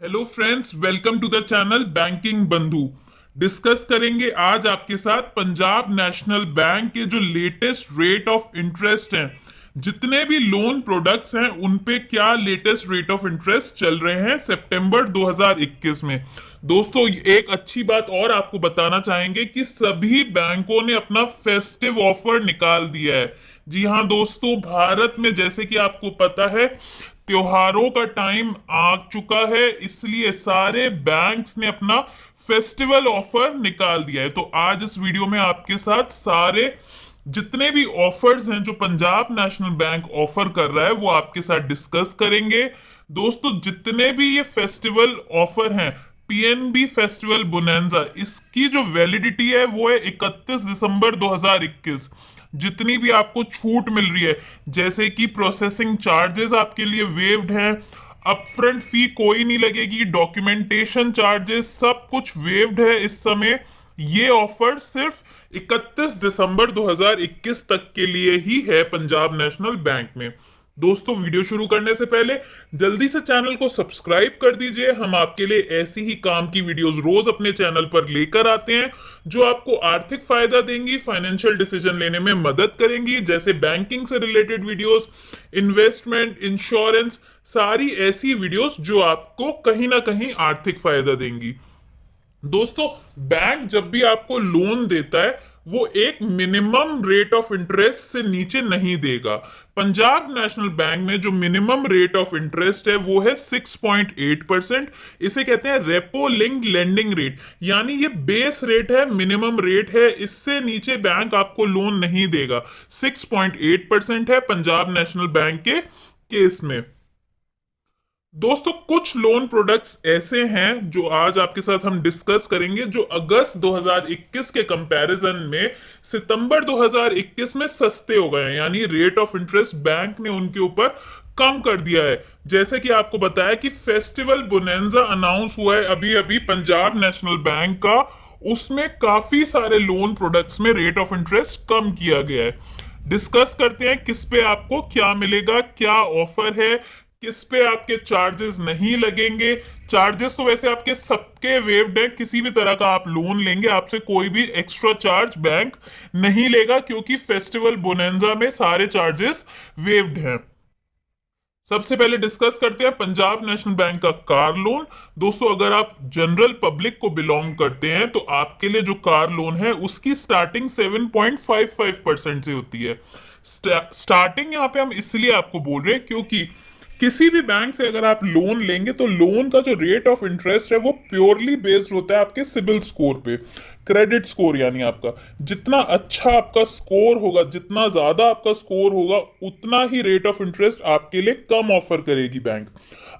Hello friends, welcome to the channel banking बंधु। Discuss करेंगे आज आपके साथ पंजाब नेशनल बैंक के जो लेटेस्ट रेट ऑफ इंटरेस्ट हैं, जितने भी लोन प्रोडक्ट्स हैं उन पे क्या लेटेस्ट रेट ऑफ इंटरेस्ट चल रहे हैं सितंबर 2021 में। दोस्तों, एक अच्छी बात और आपको बताना चाहेंगे कि सभी बैंकों ने अपना फेस्टिव ऑफर निकाल दिया है। जी हाँ दोस्तों, भारत में जैसे कि आपको पता है त्योहारों का टाइम आ चुका है, इसलिए सारे बैंक्स ने अपना फेस्टिवल ऑफर निकाल दिया है। तो आज इस वीडियो में आपके साथ सारे जितने भी ऑफर्स हैं जो पंजाब नेशनल बैंक ऑफर कर रहा है वो आपके साथ डिस्कस करेंगे। दोस्तों, जितने भी ये फेस्टिवल ऑफर हैं, पीएनबी फेस्टिवल बोनैंजा, इसकी जो वैलिडिटी है वो है 31 दिसंबर 2021। जितनी भी आपको छूट मिल रही है, जैसे कि प्रोसेसिंग चार्जेस आपके लिए वेव्ड हैं, अपफ्रंट फी कोई नहीं लगेगी, डॉक्यूमेंटेशन चार्जेस सब कुछ वेव्ड है इस समय। ये ऑफर सिर्फ 31 दिसंबर 2021 तक के लिए ही है पंजाब नेशनल बैंक में। दोस्तों, वीडियो शुरू करने से पहले जल्दी से चैनल को सब्सक्राइब कर दीजिए। हम आपके लिए ऐसी ही काम की वीडियोस रोज अपने चैनल पर लेकर आते हैं जो आपको आर्थिक फायदा देंगी, फाइनेंशियल डिसीजन लेने में मदद करेंगी, जैसे बैंकिंग से रिलेटेड वीडियोस, इन्वेस्टमेंट, इंश्योरेंस, सारी ऐसी वीडियोस जो आपको कहीं ना कहीं आर्थिक फायदा देंगी। दोस्तों, बैंक जब भी आपको लोन देता है वो एक मिनिमम रेट ऑफ इंटरेस्ट से नीचे नहीं देगा। पंजाब नेशनल बैंक में जो मिनिमम रेट ऑफ इंटरेस्ट है वो है 6.8%। इसे कहते हैं रेपो लिंक लेंडिंग रेट, यानी ये बेस रेट है, मिनिमम रेट है, इससे नीचे बैंक आपको लोन नहीं देगा। 6.8% है पंजाब नेशनल बैंक के केस में। दोस्तों, कुछ लोन प्रोडक्ट्स ऐसे हैं जो आज आपके साथ हम डिस्कस करेंगे जो अगस्त 2021 के कंपैरिजन में सितंबर 2021 में सस्ते हो गए हैं, यानी रेट ऑफ इंटरेस्ट बैंक ने उनके ऊपर कम कर दिया है। जैसे कि आपको बताया कि फेस्टिवल बोनेंजा अनाउंस हुआ है अभी अभी पंजाब नेशनल बैंक का, उसमें काफी सारे लोन प्रोडक्ट्स में रेट ऑफ इंटरेस्ट कम किया गया है। डिस्कस करते हैं किस पे आपको क्या मिलेगा, क्या ऑफर है, किस पे आपके चार्जेस नहीं लगेंगे। चार्जेस तो वैसे आपके सबके वेव्ड है, किसी भी तरह का आप लोन लेंगे आपसे कोई भी एक्स्ट्रा चार्ज बैंक नहीं लेगा, क्योंकि फेस्टिवल बोनेंजा में सारे चार्जेस वेव्ड हैं। सबसे पहले डिस्कस करते हैं पंजाब नेशनल बैंक का कार लोन। दोस्तों, अगर आप जनरल पब्लिक को बिलोंग करते हैं तो आपके लिए जो कार लोन है उसकी स्टार्टिंग 7.55% से होती है। स्टार्टिंग यहाँ पे हम इसलिए आपको बोल रहे हैं क्योंकि किसी भी बैंक से अगर आप लोन लेंगे तो लोन का जो रेट ऑफ इंटरेस्ट है वो प्योरली बेस्ड होता है आपके सिबिल स्कोर पे। क्रेडिट स्कोर, यानी आपका जितना अच्छा आपका स्कोर होगा, जितना ज्यादा आपका स्कोर होगा, उतना ही रेट ऑफ इंटरेस्ट आपके लिए कम ऑफर करेगी बैंक।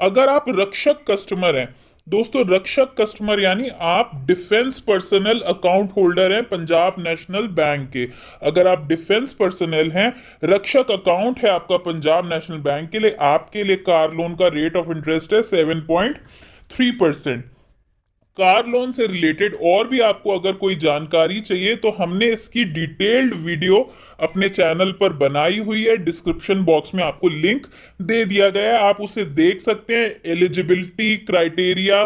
अगर आप रक्षक कस्टमर हैं, दोस्तों रक्षक कस्टमर यानी आप डिफेंस पर्सनल अकाउंट होल्डर हैं पंजाब नेशनल बैंक के। अगर आप डिफेंस पर्सनल हैं, रक्षक अकाउंट है आपका पंजाब नेशनल बैंक के लिए, आपके लिए कार लोन का रेट ऑफ इंटरेस्ट है 7.3%। कार लोन से रिलेटेड और भी आपको अगर कोई जानकारी चाहिए तो हमने इसकी डिटेल्ड वीडियो अपने चैनल पर बनाई हुई है, डिस्क्रिप्शन बॉक्स में आपको लिंक दे दिया गया है, आप उसे देख सकते हैं। एलिजिबिलिटी क्राइटेरिया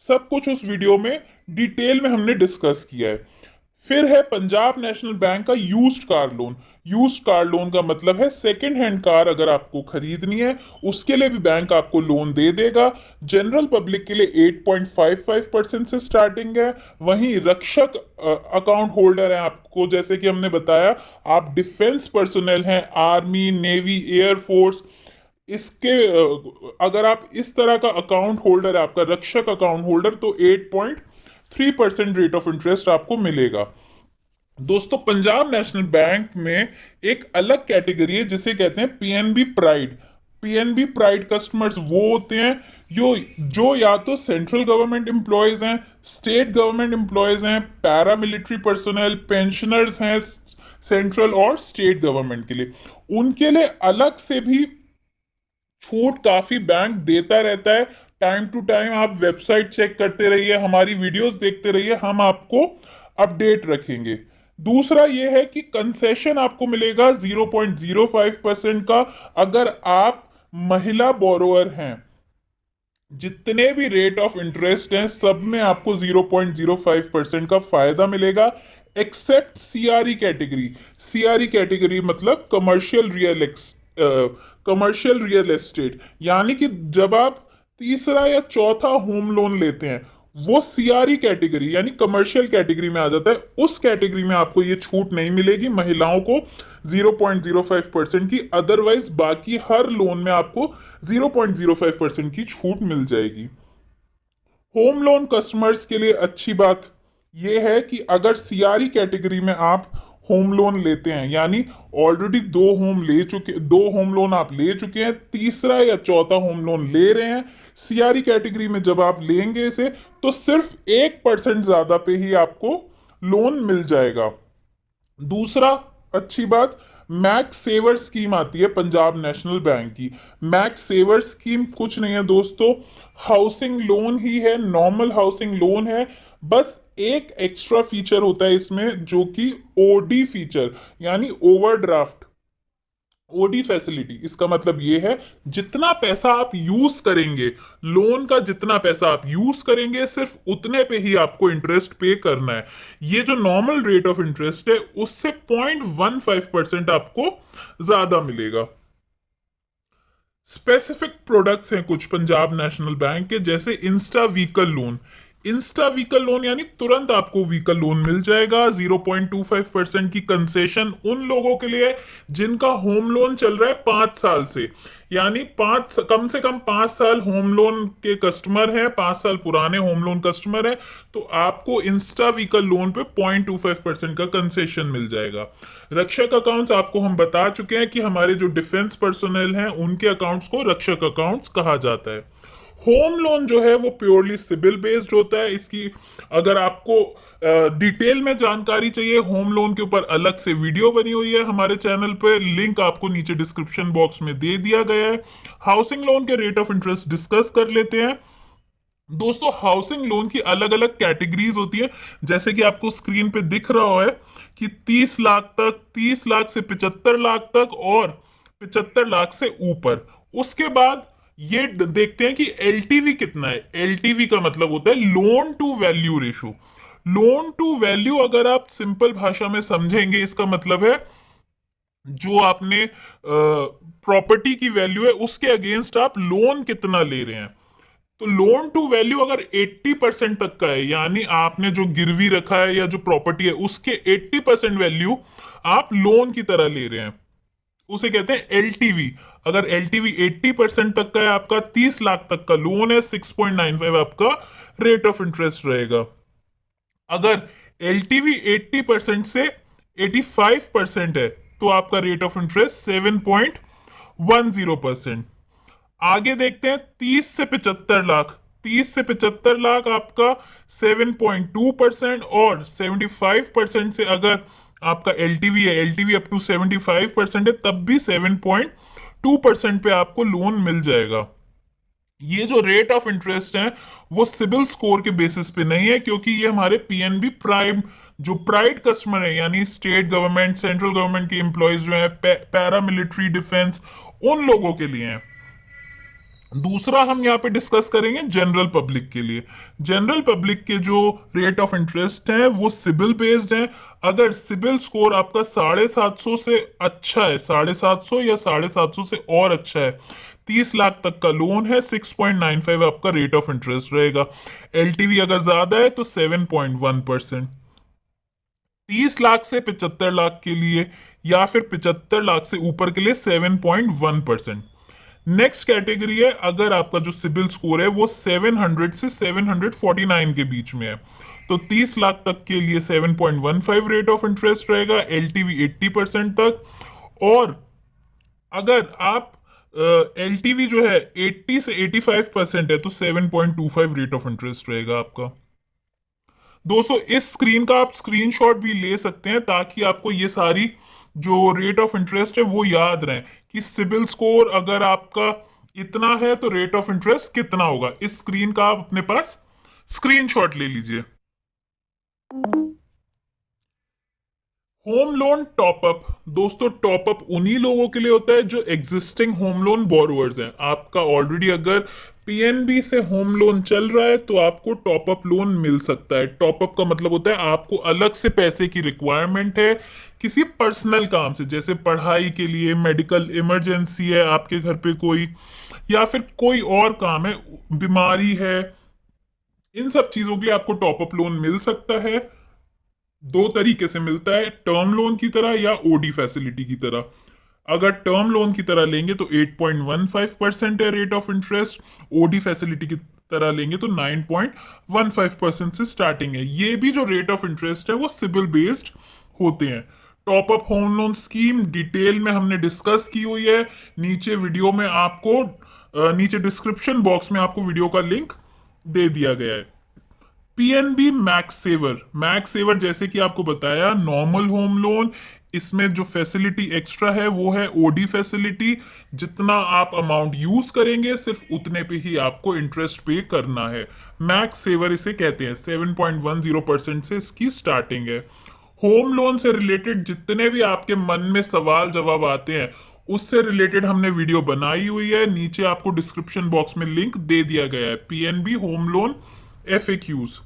सब कुछ उस वीडियो में डिटेल में हमने डिस्कस किया है। फिर है पंजाब नेशनल बैंक का used car loan. Used car loan का मतलब है सेकेंड हैंड कार अगर आपको खरीदनी है उसके लिए भी बैंक आपको लोन दे देगा। जनरल पब्लिक के लिए 8.55% से स्टार्टिंग है। वहीं रक्षक अकाउंट होल्डर है आपको, जैसे कि हमने बताया, आप डिफेंस पर्सनल हैं, आर्मी, नेवी, एयरफोर्स, इसके अगर आप इस तरह का अकाउंट होल्डर है, आपका रक्षक अकाउंट होल्डर, तो 8.3% रेट ऑफ इंटरेस्ट आपको मिलेगा। दोस्तों, पंजाब नेशनल बैंक में एक अलग कैटेगरी है जिसे कहते हैं PNB pride. PNB pride customers वो होते हैं जो या तो सेंट्रल गवर्नमेंट एम्प्लॉयज हैं, स्टेट गवर्नमेंट एम्प्लॉयज हैं, पैरामिलिट्री पर्सनल, पेंशनर्स हैं सेंट्रल और स्टेट गवर्नमेंट के लिए। उनके लिए अलग से भी छूट काफी बैंक देता रहता है। टाइम टू टाइम आप वेबसाइट चेक करते रहिए, हमारी वीडियोस देखते रहिए, हम आपको अपडेट रखेंगे। दूसरा यह है कि कंसेशन आपको मिलेगा 0.05% का अगर आप महिला बोरोअर हैं। जितने भी रेट ऑफ इंटरेस्ट हैं सब में आपको 0.05% का फायदा मिलेगा, except CRE category. CRE category मतलब कमर्शियल रियल एस्टेट, यानी कि जब आप तीसरा या चौथा होम लोन लेते हैं वो सीआरई कैटेगरी यानी कमर्शियल कैटेगरी में आ जाता है। उस कैटेगरी में आपको ये छूट नहीं मिलेगी महिलाओं को 0.05% की, अदरवाइज बाकी हर लोन में आपको 0.05% की छूट मिल जाएगी। होम लोन कस्टमर्स के लिए अच्छी बात यह है कि अगर सीआरई कैटेगरी में आप होम लोन लेते हैं, यानी ऑलरेडी दो होम लोन आप ले चुके हैं, तीसरा या चौथा होम लोन ले रहे हैं, सीआरई कैटेगरी में जब आप लेंगे इसे तो सिर्फ 1% ज्यादा पे ही आपको लोन मिल जाएगा। दूसरा अच्छी बात, मैक्स सेवर स्कीम आती है पंजाब नेशनल बैंक की। मैक्स सेवर स्कीम कुछ नहीं है दोस्तों, हाउसिंग लोन ही है, नॉर्मल हाउसिंग लोन है। बस एक एक्स्ट्रा फीचर होता है इसमें जो कि ओडी फीचर यानी ओवरड्राफ्ट, ओडी फैसिलिटी। इसका मतलब ये है जितना पैसा आप यूज करेंगे, लोन का जितना पैसा आप यूज करेंगे सिर्फ उतने पे ही आपको इंटरेस्ट पे करना है। ये जो नॉर्मल रेट ऑफ इंटरेस्ट है उससे 0.15% आपको ज्यादा मिलेगा। स्पेसिफिक प्रोडक्ट्स हैं कुछ पंजाब नेशनल बैंक के, जैसे Insta vehicle loan. Insta vehicle loan यानी तुरंत आपको व्हीकल लोन मिल जाएगा। 0.25% की कंसेशन उन लोगों के लिए जिनका होम लोन चल रहा है 5 साल से, यानी कम से कम 5 साल होम लोन के कस्टमर हैं, 5 साल पुराने होम लोन कस्टमर हैं, तो आपको इंस्टा व्हीकल लोन पे 0.25% का कंसेशन मिल जाएगा। रक्षक अकाउंट्स आपको हम बता चुके हैं कि हमारे जो डिफेंस पर्सनल हैं उनके अकाउंट्स को रक्षक अकाउंट्स कहा जाता है। होम लोन जो है वो प्योरली सिबिल बेस्ड होता है। इसकी अगर आपको डिटेल में जानकारी चाहिए, होम लोन के ऊपर अलग से वीडियो बनी हुई है हमारे चैनल पे, लिंक आपको नीचे डिस्क्रिप्शन बॉक्स में दे दिया गया है। हाउसिंग लोन के रेट ऑफ इंटरेस्ट डिस्कस कर लेते हैं। दोस्तों हाउसिंग लोन की अलग अलग कैटेगरीज होती है, जैसे कि आपको स्क्रीन पे दिख रहा है कि 30 लाख तक, 30 लाख से 75 लाख तक और 75 लाख से ऊपर। उसके बाद ये देखते हैं कि एलटीवी कितना है। एलटीवी का मतलब होता है loan to value ratio. Loan to value अगर आप सिंपल भाषा में समझेंगे, इसका मतलब है जो आपने प्रॉपर्टी की वैल्यू है उसके अगेंस्ट आप लोन कितना ले रहे हैं। तो लोन टू वैल्यू अगर 80% तक का है, यानी आपने जो गिरवी रखा है या जो प्रॉपर्टी है उसके 80% वैल्यू आप लोन की तरह ले रहे हैं, उसे कहते हैं एलटीवी। अगर एलटीवी 80% तक का है, आपका 30 लाख तक का लोन है, 6.95 आपका रेट ऑफ इंटरेस्ट रहेगा। अगर एलटीवी 80% से 85% है तो आपका रेट ऑफ इंटरेस्ट 7.10%। आगे देखते हैं 30 से 75 लाख। 30 से 75 लाख आपका 7.2%, और 75% से अगर आपका एलटीवी है, एलटीवी अप टू 75% है, तब भी 7.2% पे आपको लोन मिल जाएगा। ये जो रेट ऑफ इंटरेस्ट है वो सिबिल स्कोर के बेसिस पे नहीं है, क्योंकि ये हमारे पीएनबी प्राइम जो प्राइड कस्टमर है, यानी स्टेट गवर्नमेंट, सेंट्रल गवर्नमेंट के एम्प्लॉयज जो है, पैरा मिलिट्री, डिफेंस, उन लोगों के लिए है। दूसरा हम यहाँ पे डिस्कस करेंगे जनरल पब्लिक के लिए। जनरल पब्लिक के जो रेट ऑफ इंटरेस्ट है वो सिबिल बेस्ड है। अगर सिबिल स्कोर आपका 750 से अच्छा है, 750 या 750 से और अच्छा है, 30 लाख तक का लोन है, 6.95 आपका रेट ऑफ इंटरेस्ट रहेगा। एलटीवी अगर ज्यादा है तो 7.1%। 30 लाख से 75 लाख के लिए या फिर 75 लाख से ऊपर के लिए 7.1%। नेक्स्ट कैटेगरी है अगर आपका जो सिबिल स्कोर है वो 700 से 749 के बीच में है, तो 30 लाख तक के लिए 7.15 रेट ऑफ इंटरेस्ट रहेगा, एलटीवी 80% तक। और अगर आप एलटीवी जो है 80 से 85% है तो 7.25 रेट ऑफ इंटरेस्ट रहेगा आपका। दोस्तों इस स्क्रीन का आप स्क्रीनशॉट भी ले सकते हैं ताकि आपको ये सारी जो रेट ऑफ इंटरेस्ट है वो याद रहे कि सिबिल स्कोर अगर आपका इतना है तो रेट ऑफ इंटरेस्ट कितना होगा। इस स्क्रीन का आप अपने पास स्क्रीनशॉट ले लीजिए। Home loan top up. दोस्तों टॉपअप उन्हीं लोगों के लिए होता है जो एग्जिस्टिंग होम लोन बोरोवर्स हैं। आपका ऑलरेडी अगर पीएनबी से होम लोन चल रहा है तो आपको टॉप अप लोन मिल सकता है। टॉप अप का मतलब होता है आपको अलग से पैसे की रिक्वायरमेंट है किसी पर्सनल काम से, जैसे पढ़ाई के लिए, मेडिकल इमरजेंसी है आपके घर पे कोई, या फिर कोई और काम है, बीमारी है, इन सब चीजों के लिए आपको टॉप अप लोन मिल सकता है। दो तरीके से मिलता है, टर्म लोन की तरह या ओडी फैसिलिटी की तरह। अगर टर्म लोन की तरह लेंगे तो 8.15% है rate of interest, OD facility की तरह लेंगे तो 9.15% से स्टार्टिंग है। ये भी जो रेट ऑफ इंटरेस्ट है वो सिबिल बेस्ड होते हैं। Top up home loan scheme detail में हमने डिस्कस की हुई है, नीचे वीडियो में आपको नीचे डिस्क्रिप्शन बॉक्स में आपको वीडियो का लिंक दे दिया गया है। पीएनबी मैक्स सेवर जैसे कि आपको बताया नॉर्मल होम लोन, इसमें जो फैसिलिटी एक्स्ट्रा है वो है ओडी फैसिलिटी। जितना आप अमाउंट यूज करेंगे सिर्फ उतने पे ही आपको इंटरेस्ट पे करना है। मैक्स सेवर इसे कहते हैं। 7.10% से इसकी स्टार्टिंग है। होम लोन से रिलेटेड जितने भी आपके मन में सवाल जवाब आते हैं उससे रिलेटेड हमने वीडियो बनाई हुई है, नीचे आपको डिस्क्रिप्शन बॉक्स में लिंक दे दिया गया है। PNB home loan FAQs।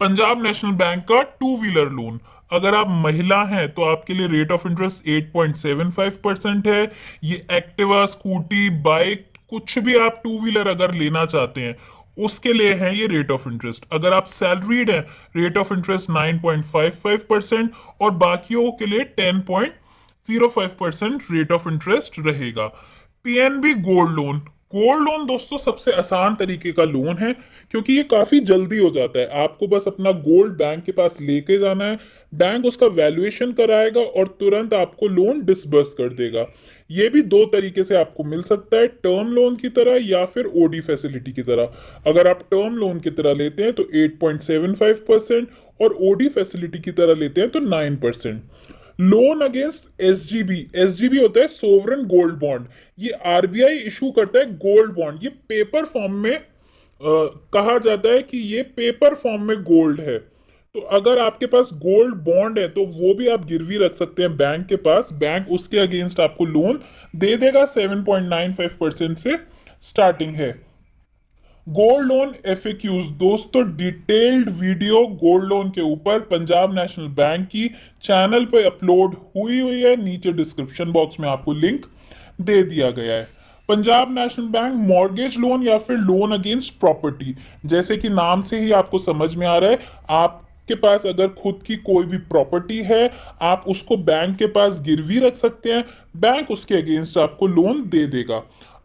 Punjab national bank का टू व्हीलर लोन, अगर आप महिला हैं तो आपके लिए रेट ऑफ इंटरेस्ट 8.75% है। ये एक्टिवा, स्कूटी, बाइक, कुछ भी आप टू व्हीलर अगर लेना चाहते हैं उसके लिए है ये रेट ऑफ इंटरेस्ट। अगर आप सैलरीड हैं, रेट ऑफ इंटरेस्ट 9.55% और बाकियों के लिए 10.05% रेट ऑफ इंटरेस्ट रहेगा। पीएनबी गोल्ड लोन दोस्तों सबसे आसान तरीके का लोन है, क्योंकि ये काफी जल्दी हो जाता है। आपको बस अपना गोल्ड बैंक के पास लेके जाना है, बैंक उसका वैल्यूएशन कराएगा और तुरंत आपको लोन डिसबर्स कर देगा। ये भी दो तरीके से आपको मिल सकता है, टर्म लोन की तरह या फिर ओडी फैसिलिटी की तरह। अगर आप टर्म लोन की तरह लेते हैं तो 8.75% और ओडी फैसिलिटी की तरह लेते हैं तो 9%। लोन अगेंस्ट एसजीबी होता है सोवरन गोल्ड बॉन्ड। ये आरबीआई इशू करता है गोल्ड बॉन्ड। ये पेपर फॉर्म में कहा जाता है कि ये पेपर फॉर्म में गोल्ड है। तो अगर आपके पास गोल्ड बॉन्ड है तो वो भी आप गिरवी रख सकते हैं बैंक के पास, बैंक उसके अगेंस्ट आपको लोन दे देगा। 7.95% से स्टार्टिंग है। गोल्ड लोन FAQs दोस्तों, डिटेल्ड वीडियो गोल्ड लोन के ऊपर पंजाब नेशनल बैंक की चैनल पे अपलोड हुई है, नीचे डिस्क्रिप्शन बॉक्स में आपको लिंक दे दिया गया है। Punjab national bank mortgage loan या फिर लोन अगेंस्ट प्रॉपर्टी, जैसे कि नाम से ही आपको समझ में आ रहा है, आपके पास अगर खुद की कोई भी प्रॉपर्टी है आप उसको बैंक के पास गिरवी रख सकते हैं, बैंक उसके अगेंस्ट आपको लोन दे देगा।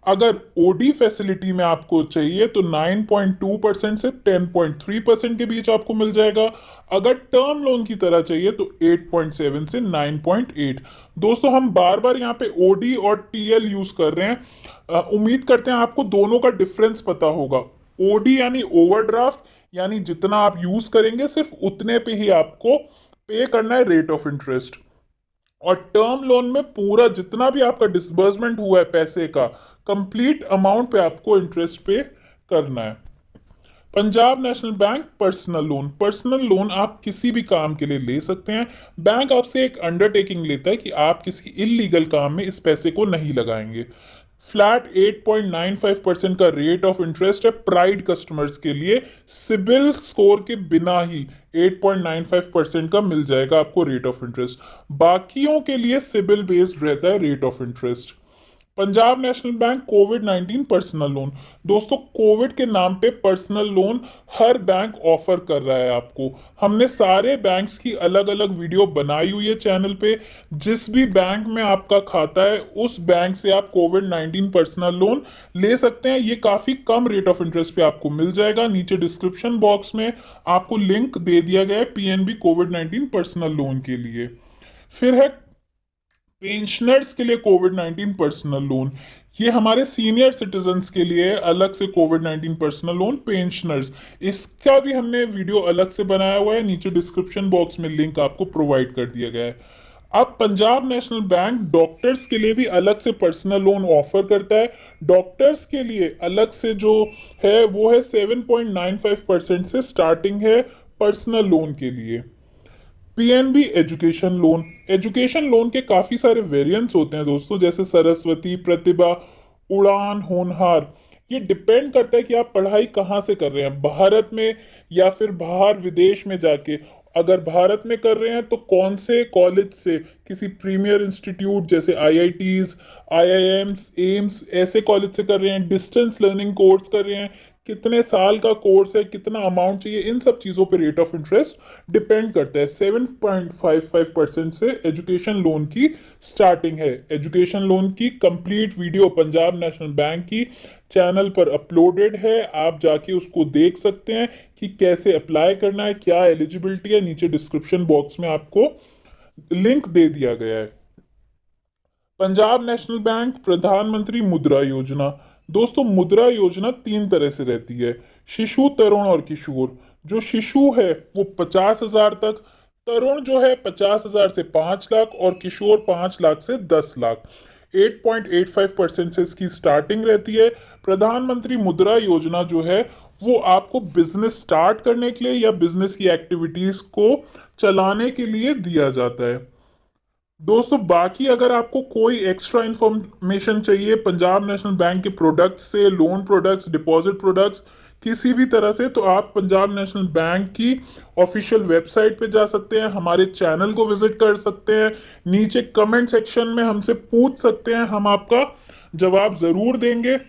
अगर ओडी फैसिलिटी में आपको चाहिए तो 9.2% से 10.3% के बीच आपको मिल जाएगा। अगर टर्म लोन की तरह चाहिए तो 8.7 से 9.8। दोस्तों हम बार बार यहाँ पे ओडी और टीएल यूज कर रहे हैं, उम्मीद करते हैं आपको दोनों का डिफरेंस पता होगा। ओडी यानी ओवरड्राफ्ट, यानी जितना आप यूज करेंगे सिर्फ उतने पे ही आपको पे करना है रेट ऑफ इंटरेस्ट। और टर्म लोन में पूरा जितना भी आपका डिसबर्समेंट हुआ है पैसे का, कंप्लीट अमाउंट पे आपको इंटरेस्ट पे करना है। Punjab national bank personal loan आप किसी भी काम के लिए ले सकते हैं। बैंक आपसे एक अंडरटेकिंग लेता है कि आप किसी इलीगल काम में इस पैसे को नहीं लगाएंगे। फ्लैट 8.95% का रेट ऑफ इंटरेस्ट है प्राइड कस्टमर्स के लिए। सिबिल स्कोर के बिना ही 8.95% का मिल जाएगा आपको रेट ऑफ इंटरेस्ट। बाकियों के लिए सिबिल बेस्ड रहता है rate of interest. Punjab national bank covid personal loan, दोस्तों कोविड के नाम पे पर्सनल लोन हर बैंक ऑफर कर रहा है आपको। हमने सारे बैंक्स की अलग अलग वीडियो बनाई हुई है चैनल पे। जिस भी बैंक में आपका खाता है उस बैंक से आप कोविड-19 पर्सनल लोन ले सकते हैं। ये काफी कम रेट ऑफ इंटरेस्ट पे आपको मिल जाएगा। नीचे डिस्क्रिप्शन बॉक्स में आपको लिंक दे दिया गया है पीएनबी कोविड-19 पर्सनल लोन के लिए। फिर है पेंशनर्स के लिए कोविड-19 पर्सनल लोन। ये हमारे सीनियर सिटीजन्स के लिए अलग से कोविड-19 पर्सनल लोन पेंशनर्स, इसका भी हमने वीडियो अलग से बनाया हुआ है, नीचे डिस्क्रिप्शन बॉक्स में लिंक आपको प्रोवाइड कर दिया गया है। अब पंजाब नेशनल बैंक डॉक्टर्स के लिए भी अलग से पर्सनल लोन ऑफर करता है। डॉक्टर्स के लिए अलग से जो है वो है 7.95% से स्टार्टिंग है पर्सनल लोन के लिए। पीएनबी एजुकेशन लोन के काफी सारे वेरिएंट्स होते हैं दोस्तों, जैसे सरस्वती, प्रतिभा, उड़ान, होनहार। ये डिपेंड करता है कि आप पढ़ाई कहाँ से कर रहे हैं, भारत में या फिर बाहर विदेश में जाके। अगर भारत में कर रहे हैं तो कौन से कॉलेज से, किसी प्रीमियर इंस्टीट्यूट जैसे आईआईटीज, आईआईएम्स, एम्स, ऐसे कॉलेज से कर रहे हैं, डिस्टेंस लर्निंग कोर्स कर रहे हैं, कितने साल का कोर्स है, कितना अमाउंट चाहिए, इन सब चीज़ों पे रेट ऑफ इंटरेस्ट डिपेंड करता है। 7.55% से एजुकेशन लोन की स्टार्टिंग है। एजुकेशन लोन की complete video Punjab national bank की चैनल पर अपलोडेड है, आप जाके उसको देख सकते हैं कि कैसे अप्लाई करना है, क्या एलिजिबिलिटी है। नीचे डिस्क्रिप्शन बॉक्स में आपको लिंक दे दिया गया है। पंजाब नेशनल बैंक प्रधानमंत्री मुद्रा योजना। दोस्तों, मुद्रा योजना तीन तरह से रहती है, शिशु, तरुण और किशोर। जो शिशु है वो 50,000 तक, तरुण जो है 50,000 से 5 लाख और किशोर 5 लाख से 10 लाख। 8.85% से इसकी स्टार्टिंग रहती है। प्रधानमंत्री मुद्रा योजना जो है वो आपको बिजनेस स्टार्ट करने के लिए या बिजनेस की एक्टिविटीज को चलाने के लिए दिया जाता है। दोस्तों, बाकी अगर आपको कोई एक्स्ट्रा इंफॉर्मेशन चाहिए पंजाब नेशनल बैंक के प्रोडक्ट्स से, लोन प्रोडक्ट्स, डिपॉजिट प्रोडक्ट्स, किसी भी तरह से, तो आप पंजाब नेशनल बैंक की ऑफिशियल वेबसाइट पे जा सकते हैं, हमारे चैनल को विजिट कर सकते हैं, नीचे कमेंट सेक्शन में हमसे पूछ सकते हैं, हम आपका जवाब ज़रूर देंगे।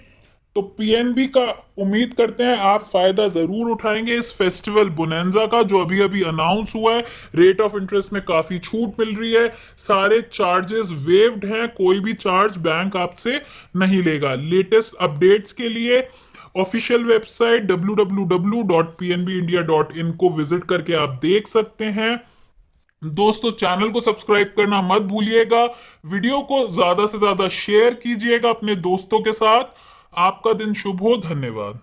तो पीएनबी का उम्मीद करते हैं आप फायदा जरूर उठाएंगे इस फेस्टिवल बोनेंजा का जो अभी अभी अनाउंस हुआ है। रेट ऑफ इंटरेस्ट में काफी छूट मिल रही है, सारे चार्जेस वेव्ड हैं, कोई भी चार्ज बैंक आपसे नहीं लेगा। लेटेस्ट अपडेट्स के लिए ऑफिशियल वेबसाइट www.pnbindia.in को विजिट करके आप देख सकते हैं। दोस्तों, चैनल को सब्सक्राइब करना मत भूलिएगा, वीडियो को ज्यादा से ज्यादा शेयर कीजिएगा अपने दोस्तों के साथ। आपका दिन शुभ हो, धन्यवाद।